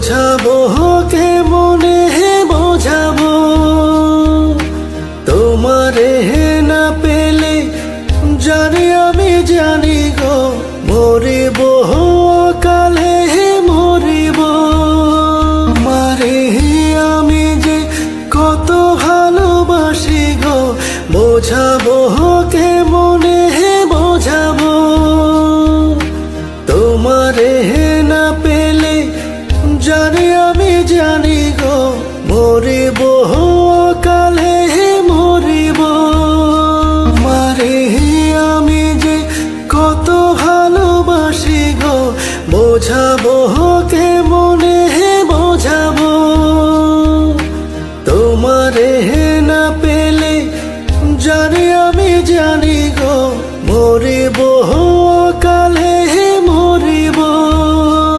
বোঝাবো কে মনে বোঝাবো তোমারে না পেলে জানি আমি জানি গো মরিব কালে মরিব মারে আমি যে কত ভালোবাসি গো বোঝাবো কে মনে বোঝাবো তোমারে না পেলে জানি আমি জানি গো মরিব কালে মরিব মারে আমি যে কত ভালোবাসি গো বোঝাবো কে মনে